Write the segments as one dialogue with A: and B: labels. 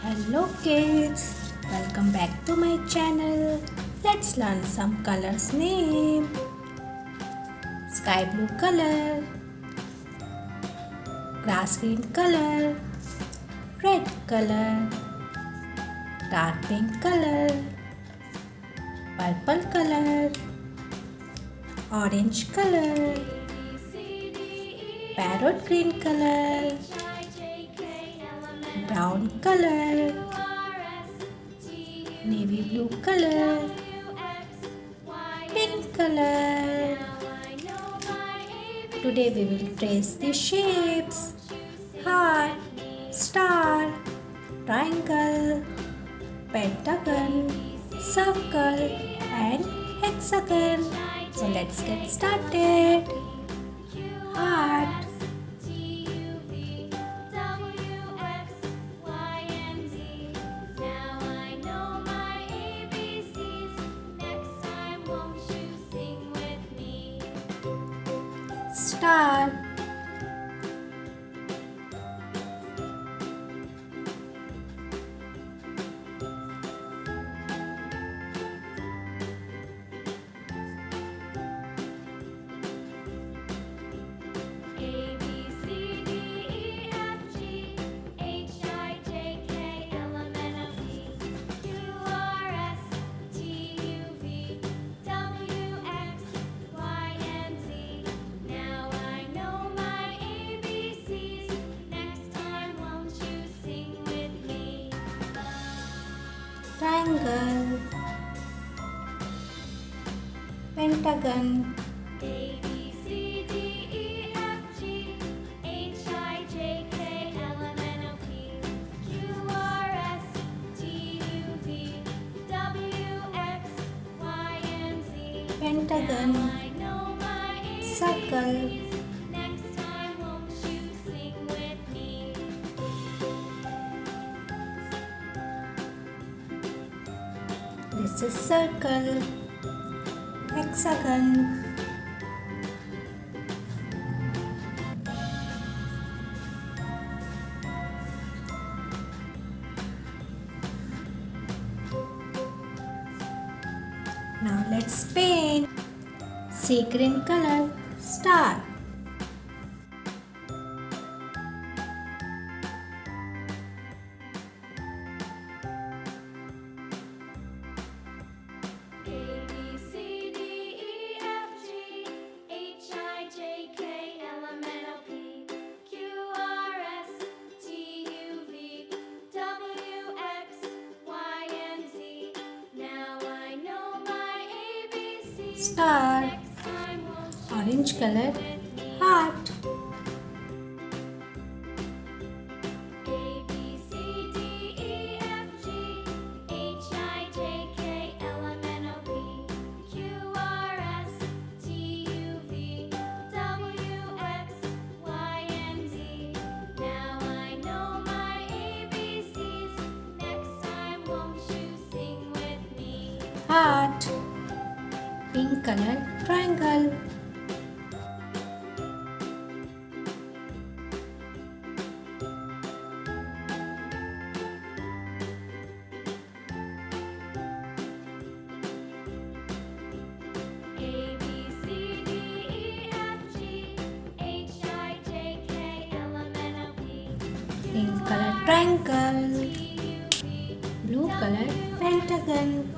A: Hello kids, welcome back to my channel. Let's learn some colors name. Sky blue color, grass green color, red color, dark pink color, purple color, orange color, parrot green color, brown color, navy blue color, pink color. Today we will trace the shapes: heart, star, triangle, pentagon, circle and hexagon. So let's get started. Heart, star, triangle, pentagon, pentagon, circle, this is circle, hexagon, now let's paint. Sea green color, star, star, orange color, heart, heart, pink color, triangle, pink color, triangle, blue color, pentagon,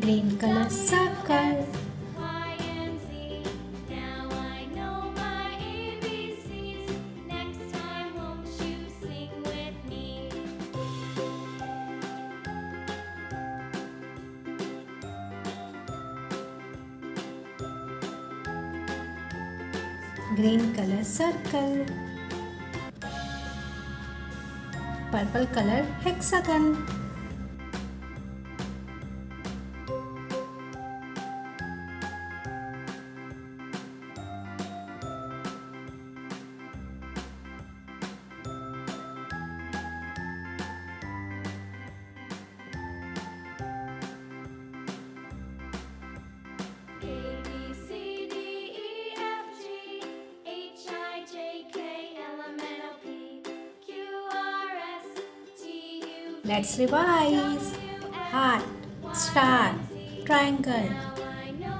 A: green color, circle, green color, circle, purple color, hexagon, Let's revise. Heart, star, triangle,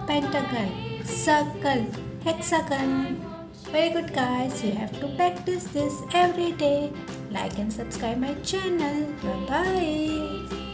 A: pentagon, circle, hexagon. Very good guys, you have to practice this every day. Like and subscribe my channel. Bye bye.